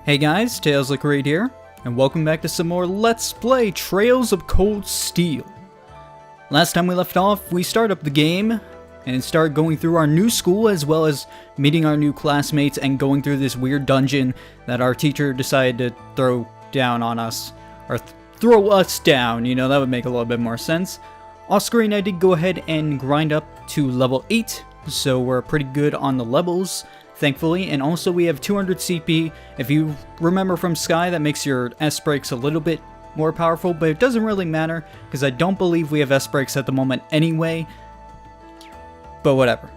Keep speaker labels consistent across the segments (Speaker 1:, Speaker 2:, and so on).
Speaker 1: Hey guys, Tails Look Great here, and welcome back to some more Let's Play Trails of Cold Steel. Last time we left off, we started up the game and started going through our new school as well as meeting our new classmates and going through this weird dungeon that our teacher decided to throw down on us. Or throw us down, you know, that would make a little bit more sense. Off screen I did go ahead and grind up to level 8, so we're pretty good on the levels, thankfully, and also we have 200 CP. If you remember from Sky, that makes your S-Brakes a little bit more powerful, but it doesn't really matter, because I don't believe we have S-Brakes at the moment anyway, but whatever.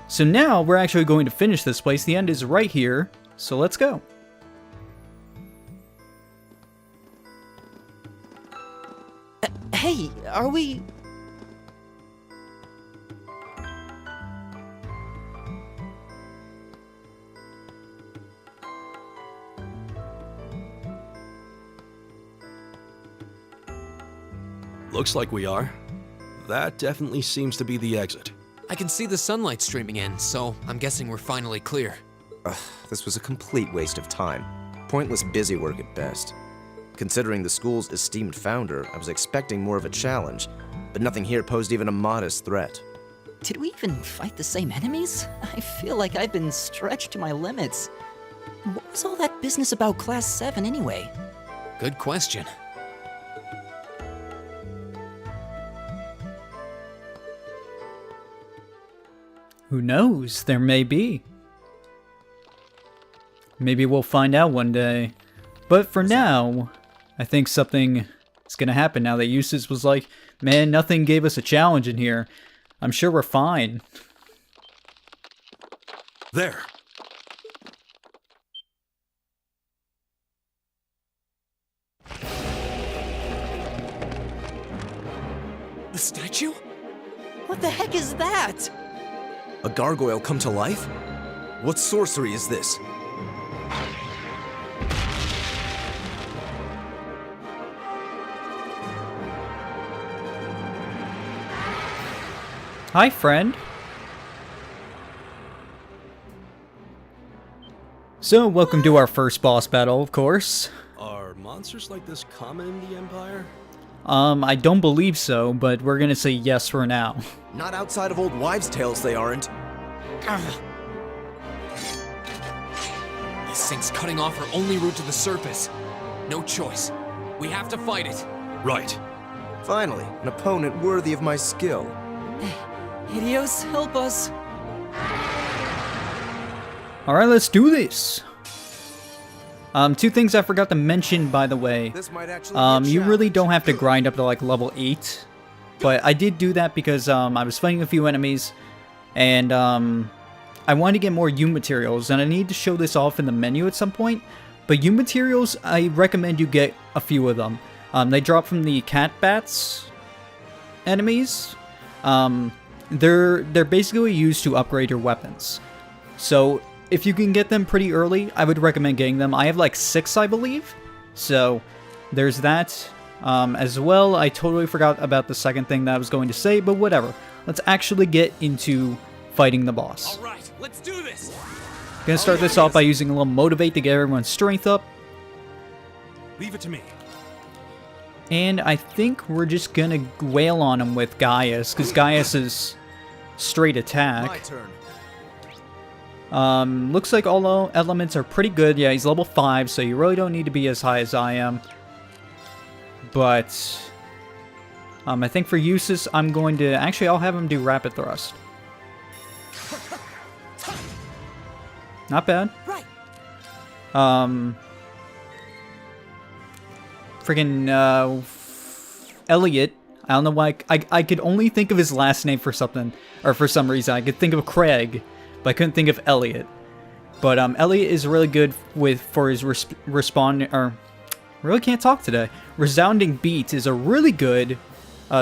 Speaker 1: So now, we're actually going to finish this place. The end is right here, so let's go.
Speaker 2: Hey, are we...
Speaker 3: Looks like we are. That definitely seems to be the exit.
Speaker 4: I can see the sunlight streaming in, so I'm guessing we're finally clear.
Speaker 5: This was a complete waste of time. Pointless busy work at best. Considering the school's esteemed founder, I was expecting more of a challenge, but nothing here posed even a modest threat.
Speaker 2: Did we even fight the same enemies? I feel like I've been stretched to my limits. What was all that business about Class 7 anyway?
Speaker 4: Good question.
Speaker 1: Who knows? There may be. Maybe we'll find out one day. But for now, I think something is gonna happen now that Eustace was like, man, nothing gave us a challenge in here. I'm sure we're fine.
Speaker 3: There!
Speaker 4: The statue?
Speaker 2: What the heck is that?
Speaker 5: A gargoyle come to life? What sorcery is this?
Speaker 1: Hi, friend. So, welcome to our first boss battle, of course.
Speaker 3: Are monsters like this common in the Empire?
Speaker 1: I don't believe so, but we're gonna say yes for now.
Speaker 5: Not outside of old wives' tales, they aren't.
Speaker 4: This thing's cutting off our only route to the surface. No choice. We have to fight it.
Speaker 3: Right.
Speaker 5: Finally, an opponent worthy of my skill.
Speaker 2: Helios, help us.
Speaker 1: Alright, let's do this! Two things I forgot to mention, by the way.
Speaker 5: This might actually be a
Speaker 1: You really
Speaker 5: challenge.
Speaker 1: don't have to grind up to like level 8. But I did do that because I was fighting a few enemies. And I wanted to get more U materials. And I need to show this off in the menu at some point. But U materials, I recommend you get a few of them. They drop from the cat bats enemies. They're basically used to upgrade your weapons. So if you can get them pretty early, I would recommend getting them. I have like 6, I believe. So there's that. As well, I totally forgot about the second thing that I was going to say, but whatever. Let's actually get into fighting the boss.
Speaker 4: All right, let's do this.
Speaker 1: Gonna start this off by using a little motivate to get everyone's strength up.
Speaker 3: Leave it to me.
Speaker 1: And I think we're just gonna wail on him with Gaius, because Gaius is straight
Speaker 5: My
Speaker 1: attack.
Speaker 5: turn.
Speaker 1: Looks like all elements are pretty good. Yeah, he's level 5, so you really don't need to be as high as I am. But I think for Eustace, I'm going to... Actually, I'll have him do Rapid Thrust. Not bad.
Speaker 2: Right.
Speaker 1: Freaking, Elliot. I don't know why. I could only think of his last name for something. Or for some reason. I could think of Craig, but I couldn't think of Elliot. But, Elliot is really good for his really can't talk today. Resounding Beat is a really good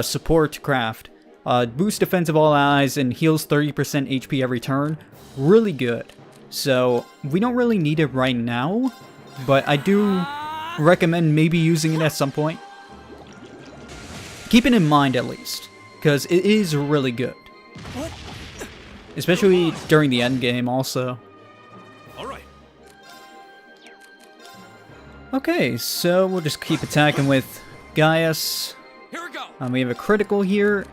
Speaker 1: support craft. Boosts defense of all allies and heals 30% HP every turn. Really good. So, we don't really need it right now, but I do recommend maybe using it at some point. Keep it in mind at least, because it is really good. Especially during the end game also.
Speaker 3: All right.
Speaker 1: Okay, so we'll just keep attacking with Gaius.
Speaker 4: Here we go.
Speaker 1: We have a critical here.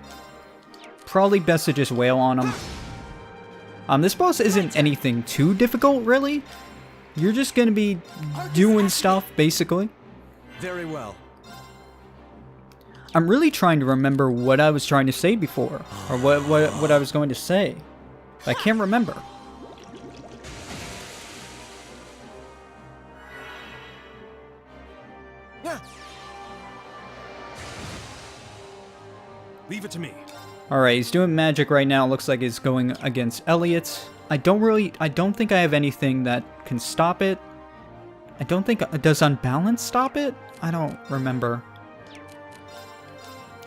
Speaker 1: Probably best to just wail on him. This boss isn't anything too difficult, really. You're just gonna be doing stuff, basically.
Speaker 5: Very well.
Speaker 1: I'm really trying to remember what I was trying to say before, or what I was going to say. I can't remember.
Speaker 4: Leave it to me.
Speaker 1: Alright, he's doing magic right now. Looks like he's going against Elliot. I don't think I have anything that can stop it. I don't think, does Unbalance stop it? I don't remember.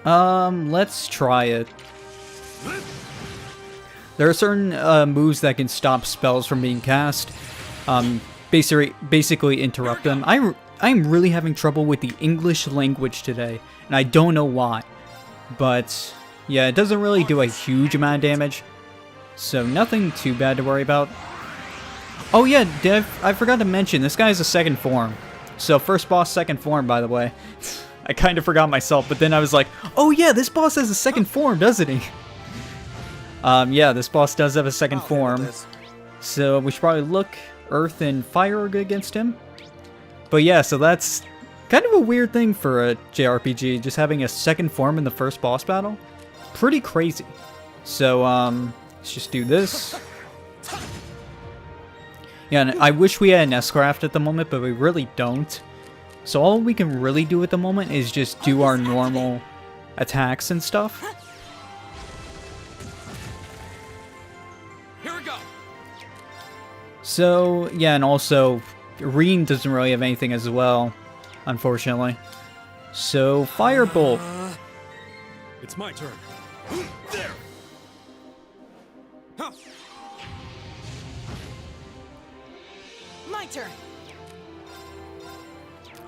Speaker 1: Let's try it. There are certain moves that can stop spells from being cast. Basically interrupt them. I'm really having trouble with the English language today, and I don't know why. But yeah, it doesn't really do a huge amount of damage, so nothing too bad to worry about. Oh yeah, I forgot to mention, this guy is a second form. So first boss, second form, by the way. I kind of forgot myself, but then I was like, oh yeah, this boss has a second form, doesn't he? Yeah, this boss does have a second form. So we should probably look. Earth and fire are good against him. But yeah, so that's kind of a weird thing for a JRPG, just having a second form in the first boss battle. Pretty crazy. So, let's just do this. Yeah, and I wish we had an S-Craft at the moment, but we really don't. So all we can really do at the moment is just do our normal attacks and stuff.
Speaker 4: Here we go.
Speaker 1: So, yeah, and also, Reen doesn't really have anything as well, unfortunately. So, Firebolt.
Speaker 4: It's my turn. There. Huh.
Speaker 2: My turn.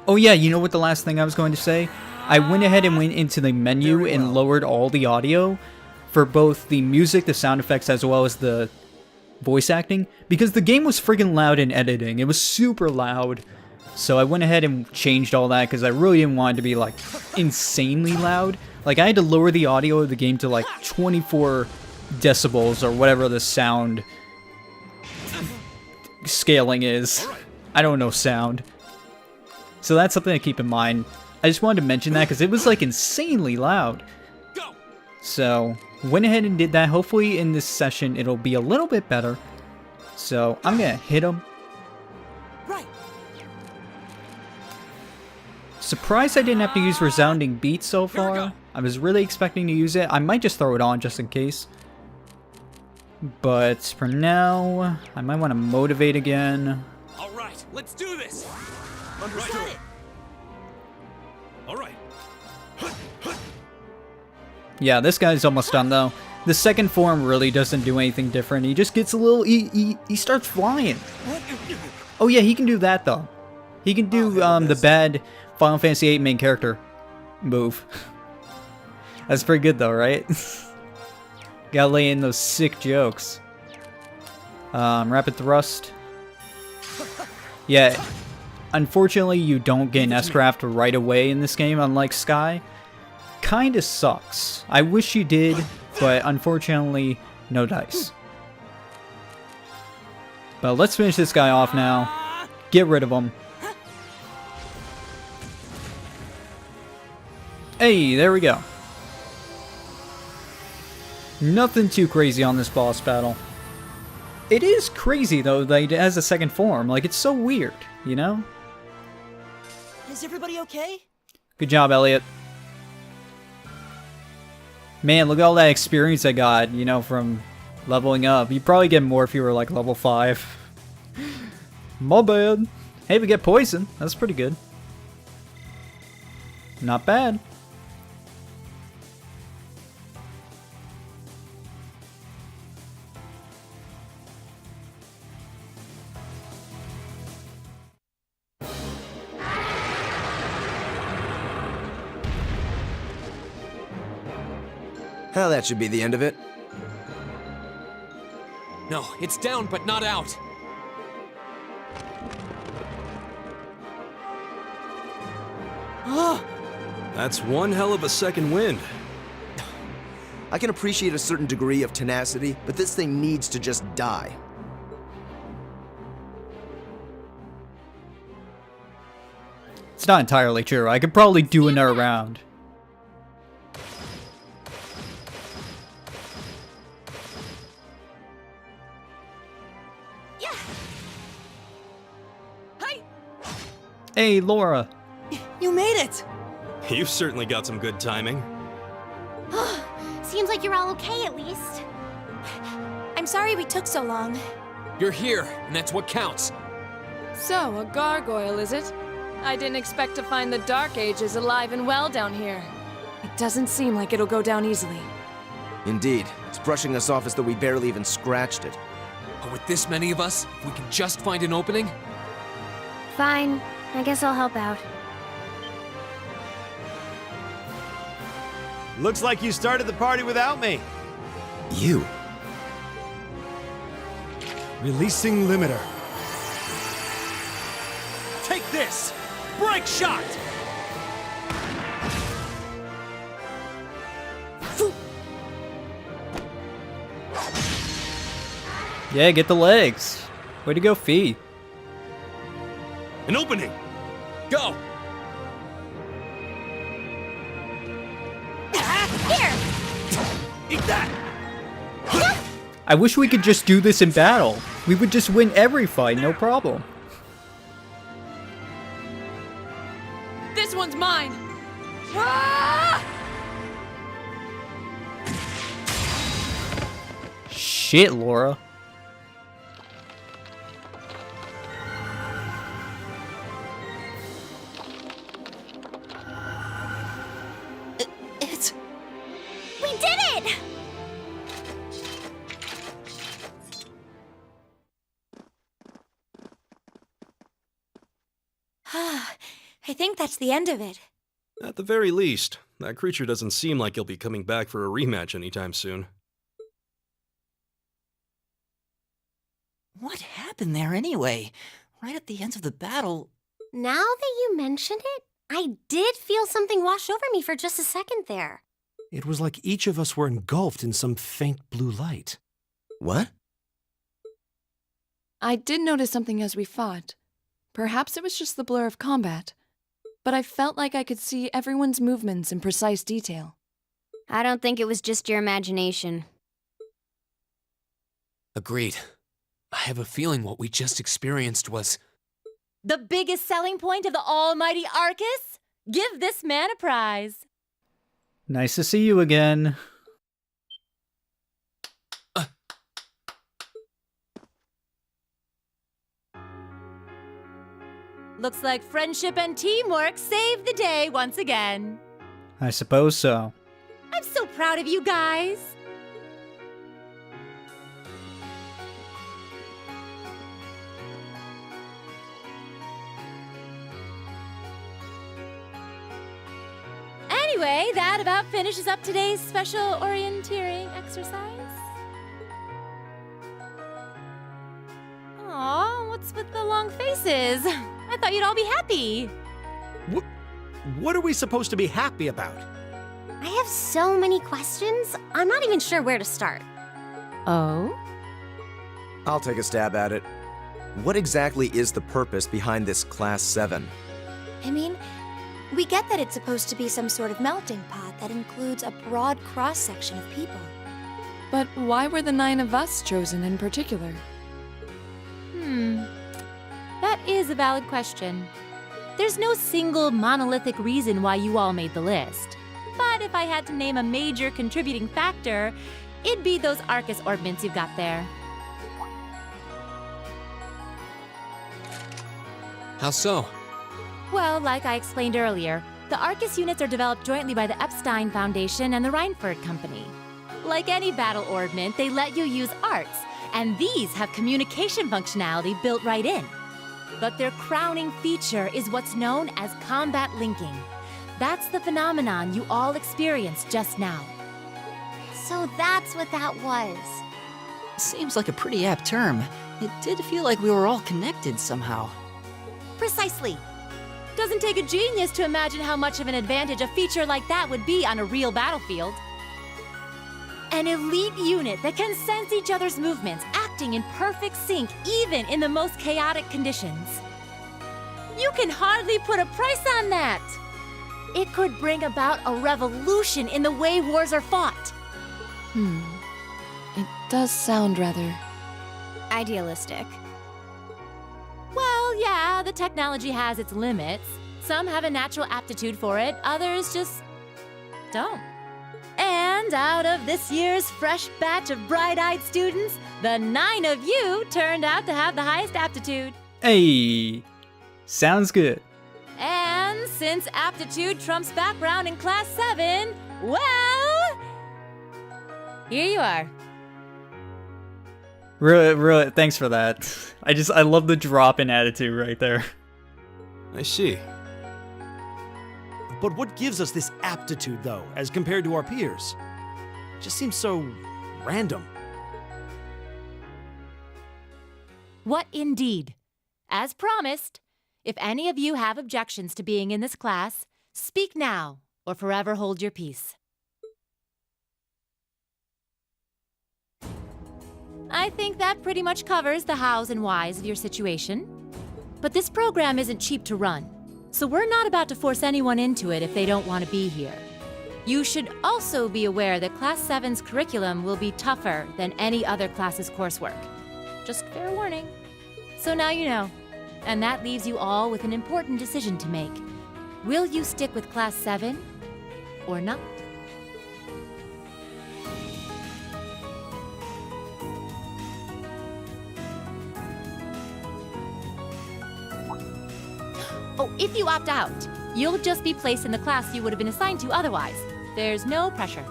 Speaker 1: Oh yeah, you know what the last thing I was going to say? I went ahead and went into the menu and lowered all the audio for both the music, the sound effects, as well as the voice acting, because the game was friggin' loud in editing. It was super loud. So I went ahead and changed all that because I really didn't want it to be like insanely loud. Like I had to lower the audio of the game to like 24 decibels or whatever the sound scaling is. I don't know sound. So that's something to keep in mind. I just wanted to mention that because it was like insanely loud. So went ahead and did that. Hopefully in this session it'll be a little bit better. So I'm gonna hit him.
Speaker 2: Right.
Speaker 1: Surprised I didn't have to use Resounding Beat so far. I was really expecting to use it. I might just throw it on just in case. But for now, I might want to motivate again.
Speaker 4: All right, let's do this.
Speaker 2: Understood.
Speaker 4: All right.
Speaker 1: Yeah, this guy's almost done though. The second form really doesn't do anything different. He just gets a little... He starts flying. Oh yeah, he can do that though. He can do the bad Final Fantasy VIII main character move. That's pretty good though, right? Gotta lay in those sick jokes. Rapid Thrust. Yeah, unfortunately you don't get an S-Craft right away in this game, unlike Sky. Kinda sucks. I wish you did, but unfortunately, no dice. But let's finish this guy off now. Get rid of him. Hey, there we go. Nothing too crazy on this boss battle. It is crazy, though, that it has a second form. Like, it's so weird, you know?
Speaker 2: Is everybody okay?
Speaker 1: Good job, Elliot. Man, look at all that experience I got, you know, from leveling up. You'd probably get more if you were, like, level 5. My bad. Hey, we get poison. That's pretty good. Not bad.
Speaker 5: Well, that should be the end of it.
Speaker 4: No, it's down but not out.
Speaker 3: That's one hell of a second wind.
Speaker 5: I can appreciate a certain degree of tenacity, but this thing needs to just die.
Speaker 1: It's not entirely true. I could probably do another round.
Speaker 6: Yeah. Hi.
Speaker 1: Hey, Laura.
Speaker 2: You made it!
Speaker 3: You've certainly got some good timing.
Speaker 6: Seems like you're all okay at least. I'm sorry we took so long.
Speaker 4: You're here, and that's what counts.
Speaker 7: So, a gargoyle, is it? I didn't expect to find the Dark Ages alive and well down here. It doesn't seem like it'll go down easily.
Speaker 5: Indeed, it's brushing us off as though we barely even scratched it.
Speaker 4: But with this many of us, if we can just find an opening.
Speaker 6: Fine. I guess I'll help out.
Speaker 8: Looks like you started the party without me.
Speaker 5: You?
Speaker 8: Releasing limiter. Take this! Break shot!
Speaker 1: Yeah, get the legs. Way to go, Fee.
Speaker 3: An opening!
Speaker 4: Go!
Speaker 6: Here!
Speaker 3: Eat that!
Speaker 1: I wish we could just do this in battle. We would just win every fight, no problem.
Speaker 7: This one's mine! Ah!
Speaker 1: Shit, Laura.
Speaker 2: It's...
Speaker 6: We did it! I think that's the end of it.
Speaker 3: At the very least, that creature doesn't seem like he'll be coming back for a rematch anytime soon.
Speaker 2: What happened there anyway? Right at the end of the battle...
Speaker 6: Now that you mention it, I did feel something wash over me for just a second there.
Speaker 8: It was like each of us were engulfed in some faint blue light.
Speaker 5: What?
Speaker 7: I did notice something as we fought. Perhaps it was just the blur of combat. But I felt like I could see everyone's movements in precise detail.
Speaker 6: I don't think it was just your imagination.
Speaker 4: Agreed. I have a feeling what we just experienced was...
Speaker 9: The biggest selling point of the almighty Arcus? Give this man a prize.
Speaker 1: Nice to see you again.
Speaker 9: Looks like friendship and teamwork saved the day once again.
Speaker 1: I suppose so.
Speaker 9: I'm so proud of you guys. Anyway, that about finishes up today's special orienteering exercise. Aw, what's with the long faces? I thought you'd all be happy.
Speaker 8: What are we supposed to be happy about?
Speaker 6: I have so many questions, I'm not even sure where to start.
Speaker 9: Oh?
Speaker 5: I'll take a stab at it. What exactly is the purpose behind this Class 7?
Speaker 6: I mean, we get that it's supposed to be some sort of melting pot that includes a broad cross-section of people.
Speaker 7: But why were the 9 of us chosen in particular?
Speaker 9: That is a valid question. There's no single monolithic reason why you all made the list. But if I had to name a major contributing factor, it'd be those Arcus ordnance you've got there.
Speaker 4: How so?
Speaker 9: Well, like I explained earlier, the Arcus units are developed jointly by the Epstein Foundation and the Reinford Company. Like any battle ordnance, they let you use arts, and these have communication functionality built right in. But their crowning feature is what's known as combat linking. That's the phenomenon you all experienced just now.
Speaker 6: So that's what that was.
Speaker 2: Seems like a pretty apt term. It did feel like we were all connected somehow.
Speaker 6: Precisely.
Speaker 9: Doesn't take a genius to imagine how much of an advantage a feature like that would be on a real battlefield. An elite unit that can sense each other's movements, acting in perfect sync even in the most chaotic conditions. You can hardly put a price on that. It could bring about a revolution in the way wars are fought.
Speaker 7: It does sound rather...
Speaker 6: Idealistic.
Speaker 9: Well, yeah, the technology has its limits. Some have a natural aptitude for it, others just don't. And out of this year's fresh batch of bright-eyed students, the 9 of you turned out to have the highest aptitude.
Speaker 1: Hey, sounds good.
Speaker 9: And since aptitude trumps background in Class 7, well, here you are.
Speaker 1: Really, thanks for that. I love the drop in attitude right there.
Speaker 3: I see.
Speaker 8: But what gives us this aptitude, though, as compared to our peers? It just seems so random.
Speaker 9: What indeed? As promised, if any of you have objections to being in this class, speak now or forever hold your peace. I think that pretty much covers the hows and whys of your situation. But this program isn't cheap to run, so we're not about to force anyone into it if they don't want to be here. You should also be aware that Class 7's curriculum will be tougher than any other class's coursework. Just fair warning. So now you know, and that leaves you all with an important decision to make. Will you stick with Class 7 or not? Oh, if you opt out, you'll just be placed in the class you would have been assigned to otherwise. There's no pressure.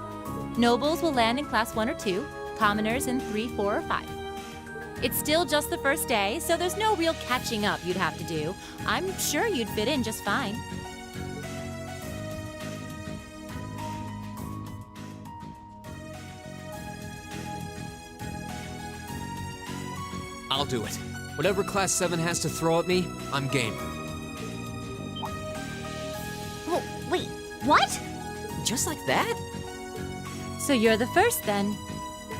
Speaker 9: Nobles will land in Class 1 or 2, commoners in 3, 4, or 5. It's still just the first day, so there's no real catching up you'd have to do. I'm sure you'd fit in just fine.
Speaker 4: I'll do it. Whatever Class 7 has to throw at me, I'm game.
Speaker 6: Oh, wait, what?
Speaker 2: Just like that?
Speaker 9: So you're the first then.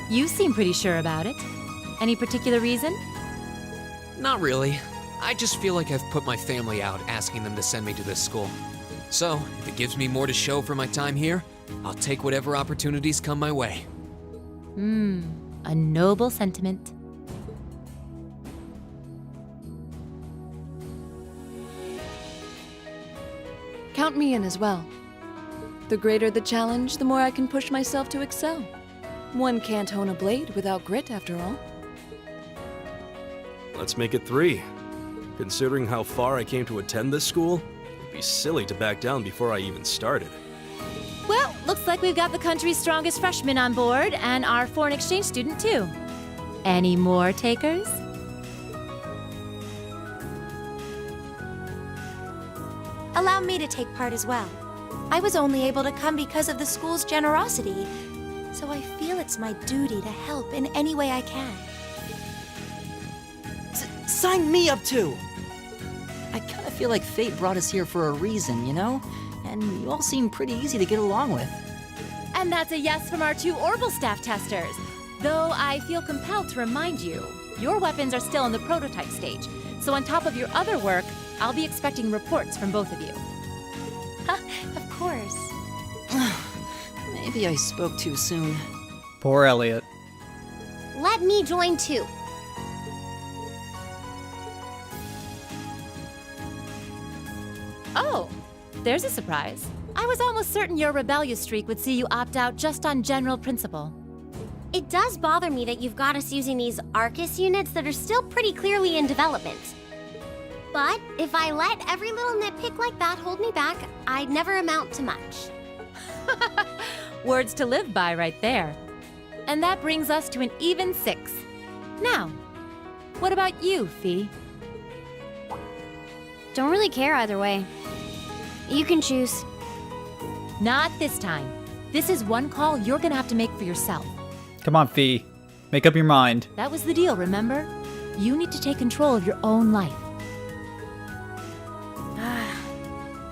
Speaker 9: You seem pretty sure about it. Any particular reason?
Speaker 4: Not really. I just feel like I've put my family out asking them to send me to this school. So, if it gives me more to show for my time here, I'll take whatever opportunities come my way.
Speaker 9: A noble sentiment.
Speaker 7: Count me in as well. The greater the challenge, the more I can push myself to excel. One can't hone a blade without grit, after all.
Speaker 3: Let's make it 3. Considering how far I came to attend this school, it'd be silly to back down before I even started.
Speaker 9: Well, looks like we've got the country's strongest freshman on board, and our foreign exchange student, too. Any more takers?
Speaker 6: Allow me to take part as well. I was only able to come because of the school's generosity, so I feel it's my duty to help in any way I can.
Speaker 2: Sign me up too! I kinda feel like fate brought us here for a reason, you know? And you all seem pretty easy to get along with.
Speaker 9: And that's a yes from our 2 Orbital staff testers. Though I feel compelled to remind you, your weapons are still in the prototype stage. So on top of your other work, I'll be expecting reports from both of you.
Speaker 6: Of course.
Speaker 2: Maybe I spoke too soon.
Speaker 1: Poor Elliot.
Speaker 6: Let me join too.
Speaker 9: Oh, there's a surprise. I was almost certain your rebellious streak would see you opt out just on general principle.
Speaker 6: It does bother me that you've got us using these Arcus units that are still pretty clearly in development. But if I let every little nitpick like that hold me back, I'd never amount to much.
Speaker 9: Words to live by right there. And that brings us to an even 6. Now, what about you, Fee?
Speaker 6: Don't really care either way. You can choose.
Speaker 9: Not this time. This is one call you're gonna have to make for yourself.
Speaker 1: Come on, Fee. Make up your mind.
Speaker 9: That was the deal, remember? You need to take control of your own life.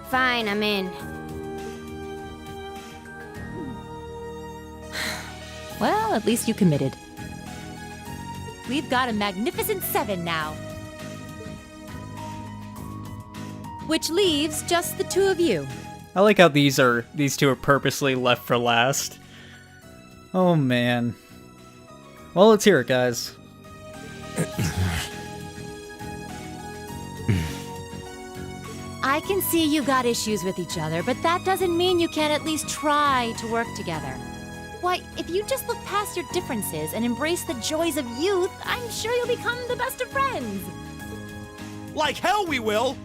Speaker 6: Fine, I'm in.
Speaker 9: Well, at least you committed. We've got a magnificent 7 now. Which leaves just the two of you.
Speaker 1: I like how these two are purposely left for last. Oh man. Well, let's hear it, guys.
Speaker 9: I can see you got issues with each other, but that doesn't mean you can't at least try to work together. Why, if you just look past your differences and embrace the joys of youth, I'm sure you'll become the best of friends.
Speaker 8: Like hell we will!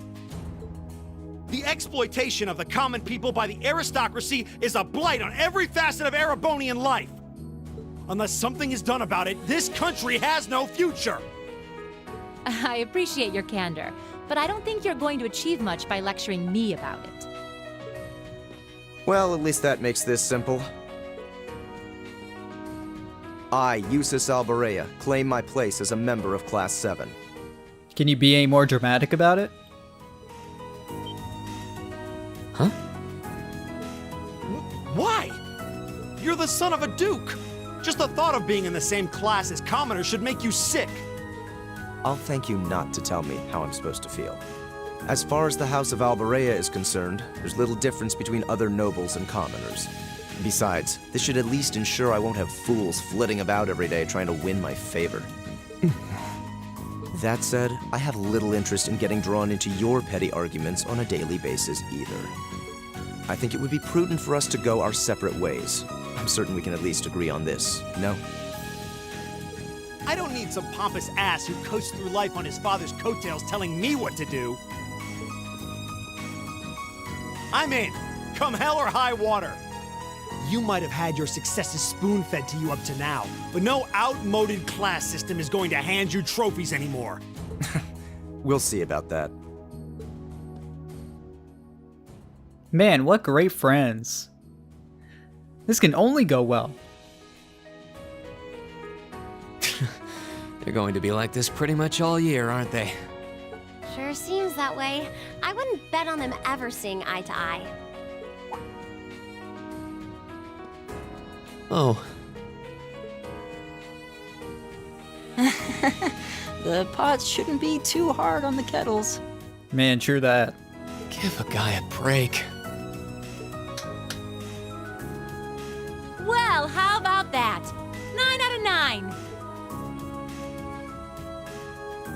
Speaker 8: The exploitation of the common people by the aristocracy is a blight on every facet of Erebonian life. Unless something is done about it, this country has no future!
Speaker 9: I appreciate your candor, but I don't think you're going to achieve much by lecturing me about it.
Speaker 5: Well, at least that makes this simple. I, Eustace Alborea, claim my place as a member of Class 7.
Speaker 1: Can you be any more dramatic about it?
Speaker 4: Huh?
Speaker 8: Why? You're the son of a duke! Just the thought of being in the same class as commoners should make you sick!
Speaker 5: I'll thank you not to tell me how I'm supposed to feel. As far as the House of Alborea is concerned, there's little difference between other nobles and commoners. Besides, this should at least ensure I won't have fools flitting about every day trying to win my favor. That said, I have little interest in getting drawn into your petty arguments on a daily basis either. I think it would be prudent for us to go our separate ways. I'm certain we can at least agree on this, no?
Speaker 8: I don't need some pompous ass who coasts through life on his father's coattails telling me what to do. I'm in, come hell or high water. You might have had your successes spoon-fed to you up to now, but no outmoded class system is going to hand you trophies anymore.
Speaker 5: We'll see about that.
Speaker 1: Man, what great friends. This can only go well.
Speaker 4: They're going to be like this pretty much all year, aren't they?
Speaker 6: Sure seems that way. I wouldn't bet on them ever seeing eye to eye.
Speaker 4: Oh.
Speaker 2: The pots shouldn't be too hard on the kettles.
Speaker 1: Man, true that.
Speaker 4: Give a guy a break.
Speaker 9: Well, how about that? 9 out of 9.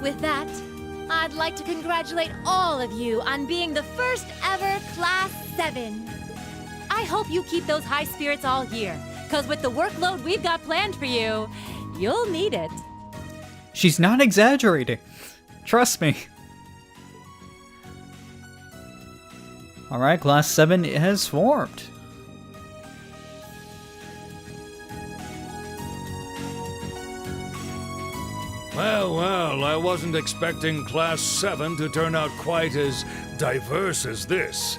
Speaker 9: With that, I'd like to congratulate all of you on being the first ever Class 7. I hope you keep those high spirits all year, because with the workload we've got planned for you, you'll need it.
Speaker 1: She's not exaggerating. Trust me. Alright, Class 7 has formed.
Speaker 10: Well, I wasn't expecting Class 7 to turn out quite as diverse as this.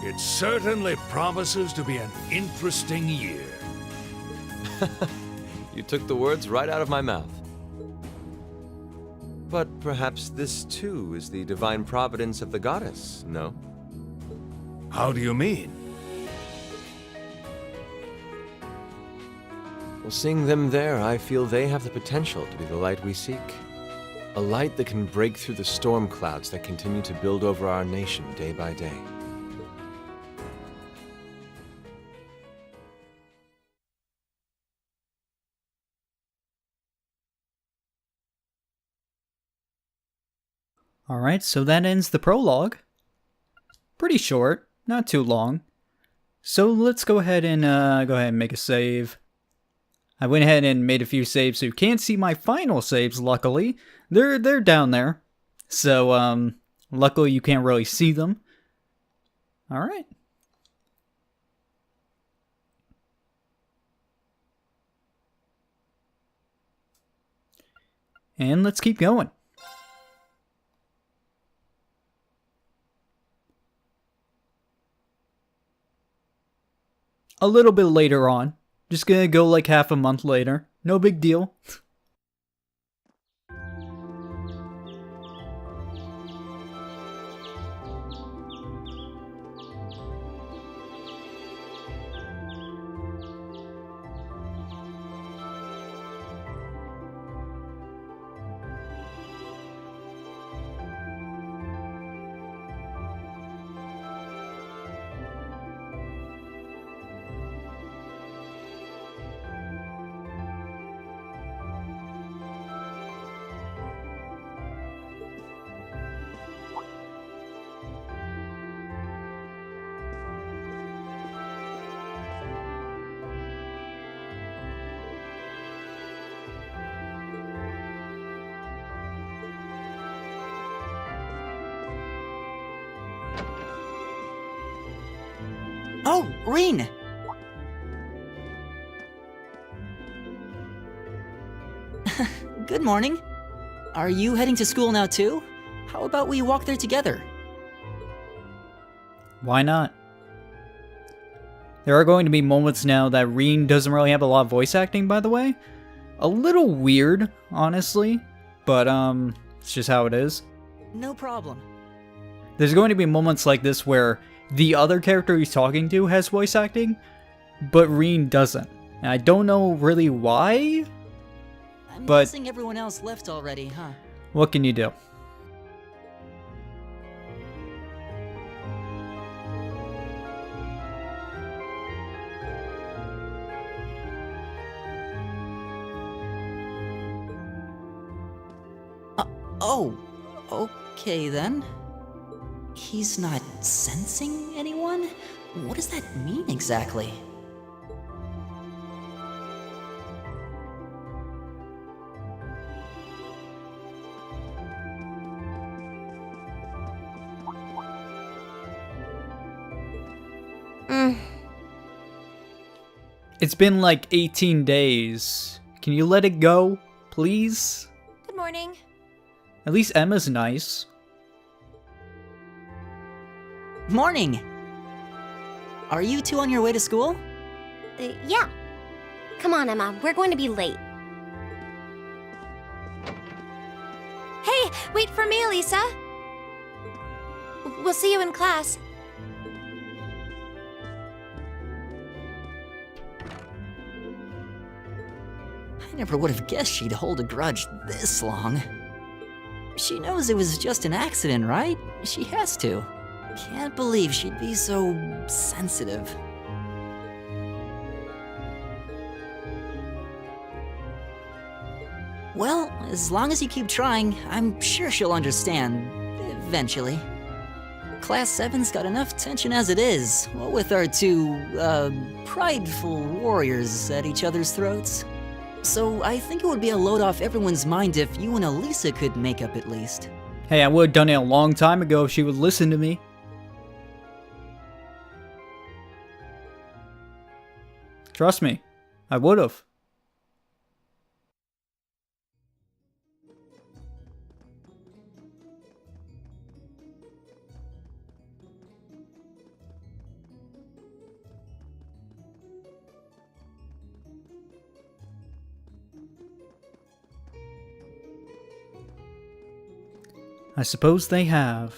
Speaker 10: It certainly promises to be an interesting year.
Speaker 11: You took the words right out of my mouth. But perhaps this too is the divine providence of the goddess, no?
Speaker 10: How do you mean?
Speaker 11: Well, seeing them there, I feel they have the potential to be the light we seek. A light that can break through the storm clouds that continue to build over our nation day by day.
Speaker 1: Alright, so that ends the prologue. Pretty short, not too long. So let's go ahead and make a save. I went ahead and made a few saves, so you can't see my final saves, luckily. They're down there. So, luckily you can't really see them. Alright. And let's keep going. A little bit later on. Just gonna go like half a month later. No big deal.
Speaker 2: Oh, Reen! Good morning. Are you heading to school now too? How about we walk there together?
Speaker 1: Why not? There are going to be moments now that Reen doesn't really have a lot of voice acting, by the way. A little weird, honestly, but it's just how it is.
Speaker 2: No problem.
Speaker 1: There's going to be moments like this where the other character he's talking to has voice acting, but Reen doesn't. And I don't know really why,
Speaker 2: I'm
Speaker 1: but
Speaker 2: guessing everyone else left already, huh?
Speaker 1: what can you do?
Speaker 2: Oh, okay then. He's not sensing anyone? What does that mean exactly?
Speaker 1: It's been like 18 days. Can you let it go, please?
Speaker 9: Good morning.
Speaker 1: At least Emma's nice.
Speaker 2: Morning! Are you two on your way to school?
Speaker 6: Yeah. Come on, Emma. We're going to be late.
Speaker 9: Hey, wait for me, Lisa. We'll see you in class.
Speaker 2: I never would have guessed she'd hold a grudge this long. She knows it was just an accident, right? She has to. Can't believe she'd be so sensitive. Well, as long as you keep trying, I'm sure she'll understand. Eventually. Class 7's got enough tension as it is, what with our two, prideful warriors at each other's throats. So I think it would be a load off everyone's mind if you and Elisa could make up at least.
Speaker 1: Hey, I would have done it a long time ago if she would listen to me. Trust me, I would have. I suppose they have.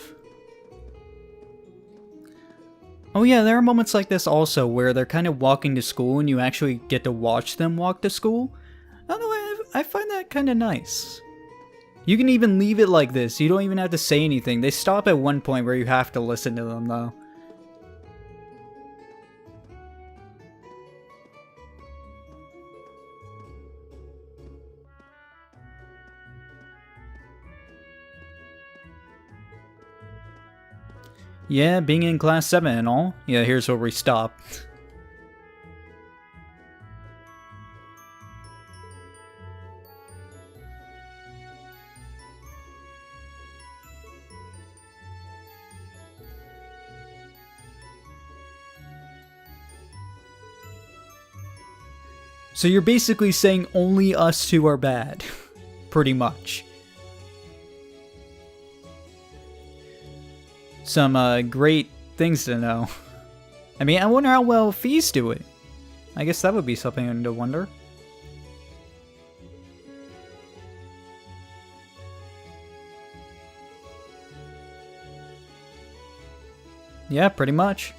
Speaker 1: Oh yeah, there are moments like this also where they're kind of walking to school and you actually get to watch them walk to school. I don't know, I find that kind of nice. You can even leave it like this, you don't even have to say anything. They stop at one point where you have to listen to them though. Yeah, being in Class 7 and all. Yeah, here's where we stop. So you're basically saying only us two are bad. Pretty much. Some great things to know. I mean, I wonder how well fees do it. I guess that would be something to wonder. Yeah, pretty much.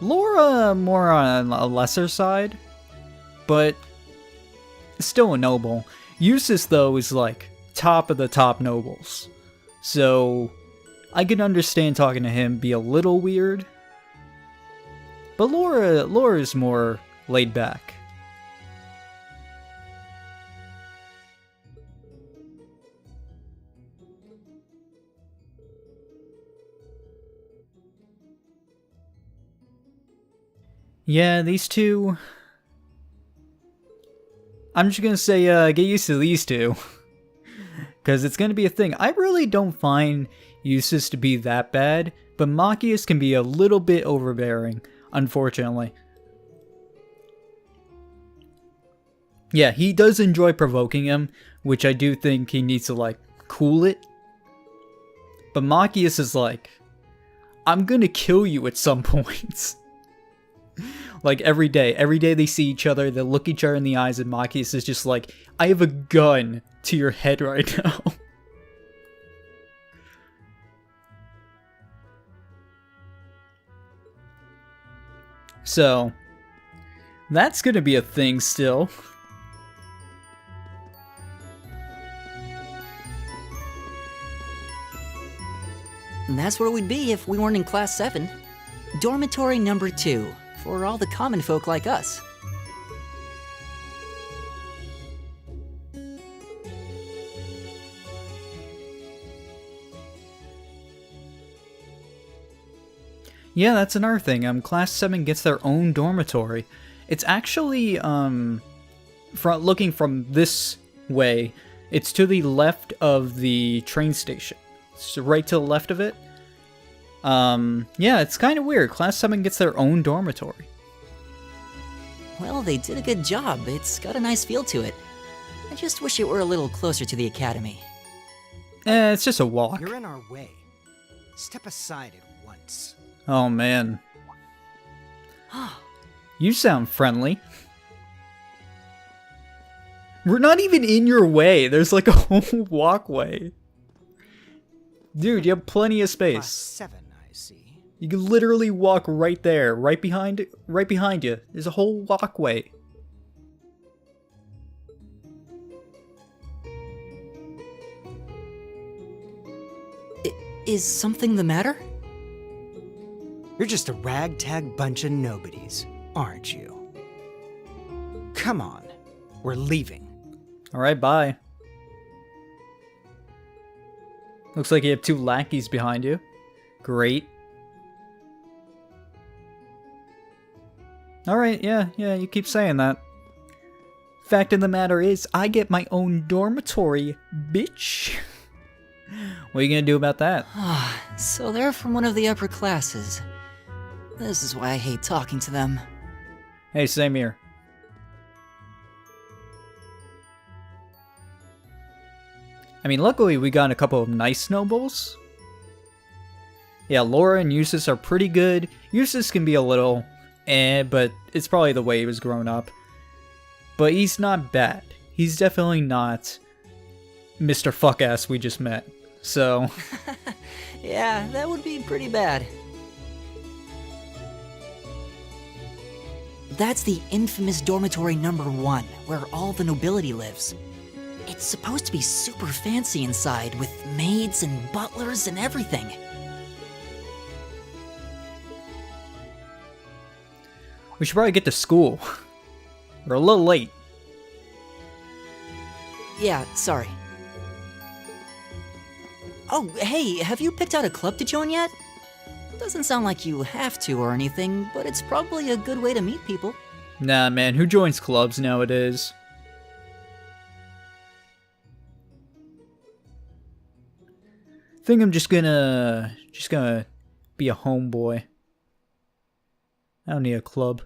Speaker 1: Laura more on a lesser side, but still a noble. Eustace though is like top of the top nobles. So I can understand talking to him be a little weird. But Laura is more laid back. Yeah, these two... I'm just gonna say, get used to these two. Because it's gonna be a thing. I really don't find Eustace to be that bad, but Machias can be a little bit overbearing. unfortunately. Yeah, he does enjoy provoking him, which I do think he needs to, like, cool it. But Machias is like, I'm gonna kill you at some point. Like, every day they see each other, they look each other in the eyes, and Machias is just like, I have a gun to your head right now. So, that's gonna be a thing still.
Speaker 2: And that's where we'd be if we weren't in Class 7. Dormitory number 2, for all the common folk like us.
Speaker 1: Yeah, that's another thing. Class 7 gets their own dormitory. It's actually, looking from this way, it's to the left of the train station. It's right to the left of it. Yeah, it's kind of weird. Class 7 gets their own dormitory.
Speaker 2: Well, they did a good job. It's got a nice feel to it. I just wish it were a little closer to the academy.
Speaker 1: It's just a walk.
Speaker 12: You're in our way. Step aside at once.
Speaker 1: Oh, man. You sound friendly. We're not even in your way. There's like a whole walkway. Dude, you have plenty of space.
Speaker 12: Class 7, I see.
Speaker 1: You can literally walk right there, right behind you. There's a whole walkway.
Speaker 2: Is something the matter?
Speaker 12: You're just a ragtag bunch of nobodies, aren't you? Come on, we're leaving.
Speaker 1: Alright, bye. Looks like you have 2 lackeys behind you. Great. Alright, yeah, you keep saying that. Fact of the matter is, I get my own dormitory, bitch. What are you gonna do about that?
Speaker 2: So they're from one of the upper classes. This is why I hate talking to them.
Speaker 1: Hey, same here. I mean, luckily we got a couple of nice nobles. Yeah, Laura and Eustace are pretty good. Eustace can be a little but it's probably the way he was grown up. But he's not bad. He's definitely not Mr. Fuck-ass we just met. So...
Speaker 2: Yeah, that would be pretty bad. That's the infamous dormitory number 1, where all the nobility lives. It's supposed to be super fancy inside, with maids and butlers and everything.
Speaker 1: We should probably get to school. We're a little late.
Speaker 2: Yeah, sorry. Oh, hey, have you picked out a club to join yet? Doesn't sound like you have to or anything, but it's probably a good way to meet people.
Speaker 1: Nah, man, who joins clubs nowadays? Think I'm just gonna be a homeboy. I don't need a club.